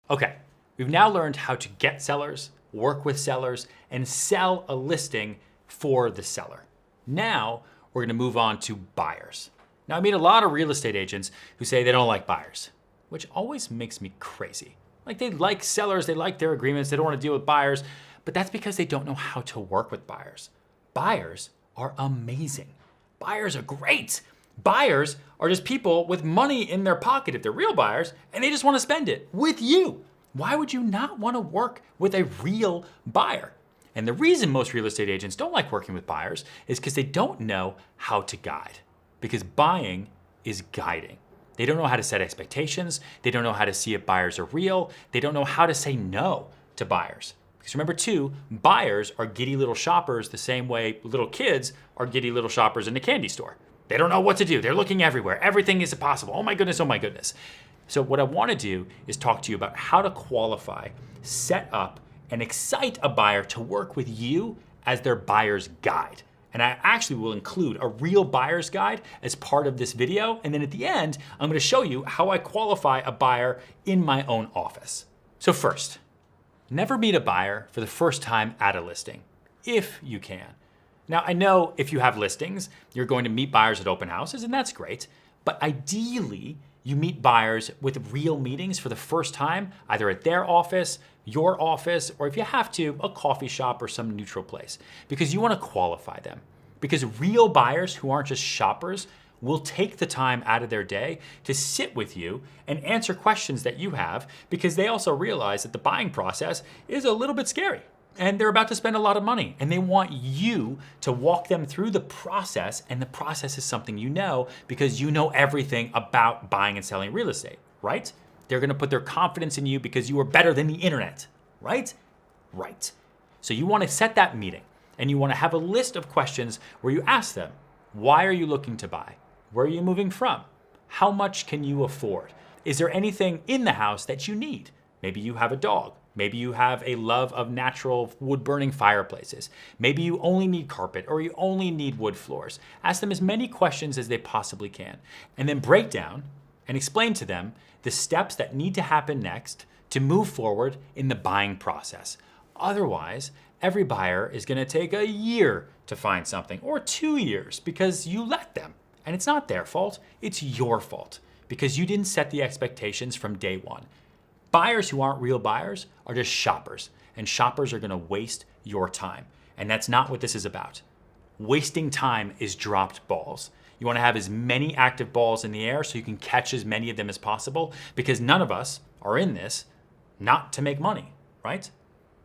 Okay, we've now learned how to get sellers, work with sellers, and sell a listing for the seller. Now we're gonna move on to buyers. Now I meet a lot of real estate agents who say they don't like buyers, which always makes me crazy. Like they like sellers, they like their agreements, they don't wanna deal with buyers, but that's because they don't know how to work with buyers. Buyers are amazing. Buyers are great. Buyers are just people with money in their pocket if they're real buyers, and they just want to spend it with you. Why would you not want to work with a real buyer? And the reason most real estate agents don't like working with buyers is because they don't know how to guide. Because buying is guiding. They don't know how to set expectations. They don't know how to see if buyers are real. They don't know how to say no to buyers. Because remember too, buyers are giddy little shoppers the same way little kids are giddy little shoppers in the candy store. They don't know what to do. They're looking everywhere. Everything is possible. Oh my goodness, oh my goodness. So what I want to do is talk to you about how to qualify, set up, and excite a buyer to work with you as their buyer's guide. And I actually will include a real buyer's guide as part of this video. And then at the end, I'm going to show you how I qualify a buyer in my own office. So first, never meet a buyer for the first time at a listing, if you can. Now, I know if you have listings, you're going to meet buyers at open houses, and that's great. But ideally, you meet buyers with real meetings for the first time, either at their office, your office, or if you have to, a coffee shop or some neutral place, because you want to qualify them. Because real buyers who aren't just shoppers will take the time out of their day to sit with you and answer questions that you have, because they also realize that the buying process is a little bit scary. And they're about to spend a lot of money, and they want you to walk them through the process, and the process is something you know because you know everything about buying and selling real estate, right? They're gonna put their confidence in you because you are better than the internet, right? Right. So you wanna set that meeting, and you wanna have a list of questions where you ask them, why are you looking to buy? Where are you moving from? How much can you afford? Is there anything in the house that you need? Maybe you have a dog. Maybe you have a love of natural wood-burning fireplaces. Maybe you only need carpet or you only need wood floors. Ask them as many questions as they possibly can, and then break down and explain to them the steps that need to happen next to move forward in the buying process. Otherwise, every buyer is gonna take a year to find something, or 2 years, because you let them. And it's not their fault, it's your fault, because you didn't set the expectations from day one. Buyers who aren't real buyers are just shoppers, and shoppers are gonna waste your time. And that's not what this is about. Wasting time is dropped balls. You wanna have as many active balls in the air so you can catch as many of them as possible, because none of us are in this not to make money, right?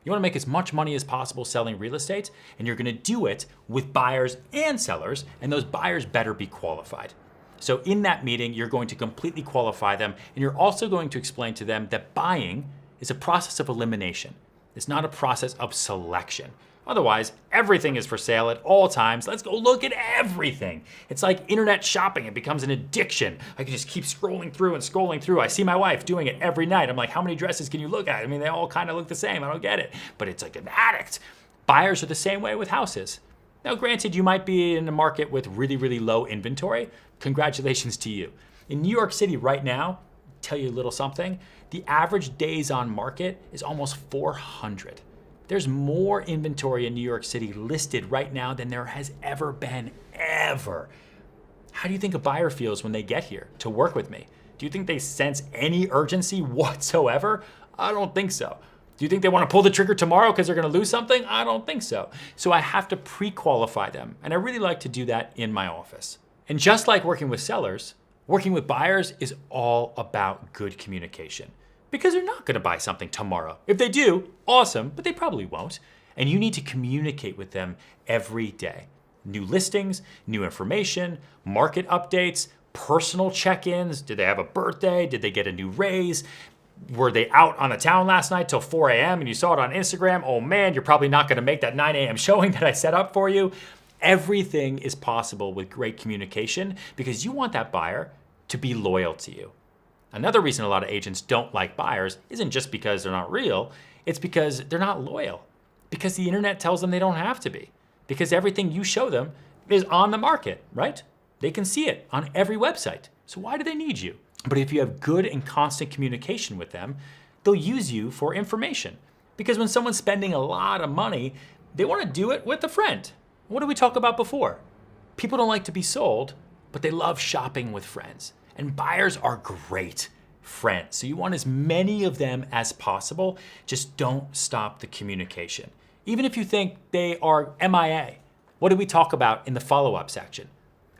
You wanna make as much money as possible selling real estate, and you're gonna do it with buyers and sellers, and those buyers better be qualified. So in that meeting, you're going to completely qualify them, and you're also going to explain to them that buying is a process of elimination. It's not a process of selection. Otherwise, everything is for sale at all times. Let's go look at everything. It's like internet shopping. It becomes an addiction. I can just keep scrolling through and scrolling through. I see my wife doing it every night. I'm like, how many dresses can you look at? I mean, they all kind of look the same. I don't get it. But it's like an addict. Buyers are the same way with houses. Now, granted, you might be in a market with really, really low inventory. Congratulations to you. In New York City right now, tell you a little something, the average days on market is almost 400. There's more inventory in New York City listed right now than there has ever been, ever. How do you think a buyer feels when they get here to work with me? Do you think they sense any urgency whatsoever? I don't think so. Do you think they want to pull the trigger tomorrow because they're going to lose something? I don't think so. So I have to pre-qualify them, and I really like to do that in my office. And just like working with sellers, working with buyers is all about good communication, because they're not going to buy something tomorrow. If they do, awesome, but they probably won't. And you need to communicate with them every day. New listings, new information, market updates, personal check-ins. Did they have a birthday? Did they get a new raise? Were they out on the town last night till 4 a.m. and you saw it on Instagram? Oh man, you're probably not gonna make that 9 a.m. showing that I set up for you. Everything is possible with great communication, because you want that buyer to be loyal to you. Another reason a lot of agents don't like buyers isn't just because they're not real, it's because they're not loyal. Because the internet tells them they don't have to be. Because everything you show them is on the market, right? They can see it on every website. So why do they need you? But if you have good and constant communication with them, they'll use you for information. Because when someone's spending a lot of money, they want to do it with a friend. What did we talk about before? People don't like to be sold, but they love shopping with friends. And buyers are great friends. So you want as many of them as possible. Just don't stop the communication. Even if you think they are MIA. What did we talk about in the follow-up section?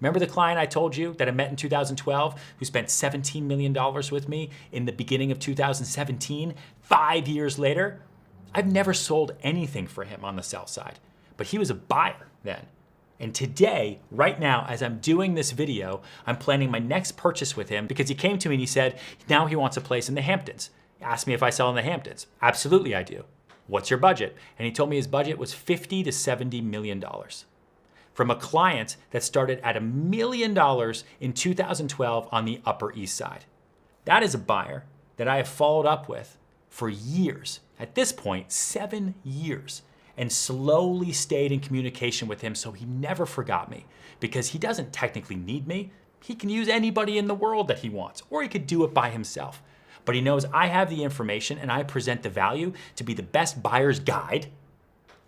Remember the client I told you that I met in 2012 who spent $17 million with me in the beginning of 2017, 5 years later? I've never sold anything for him on the sell side, but he was a buyer then. And today, right now, as I'm doing this video, I'm planning my next purchase with him because he came to me and he said, now he wants a place in the Hamptons. He asked me if I sell in the Hamptons. Absolutely I do. What's your budget? And he told me his budget was $50 to $70 million. From a client that started at $1 million in 2012 on the Upper East Side. That is a buyer that I have followed up with for years. At this point, 7 years. And slowly stayed in communication with him so he never forgot me. Because he doesn't technically need me. He can use anybody in the world that he wants, or he could do it by himself. But he knows I have the information and I present the value to be the best buyer's guide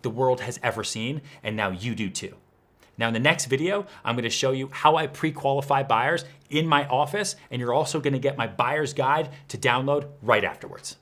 the world has ever seen, and now you do too. Now in the next video, I'm gonna show you how I pre-qualify buyers in my office, and you're also gonna get my buyer's guide to download right afterwards.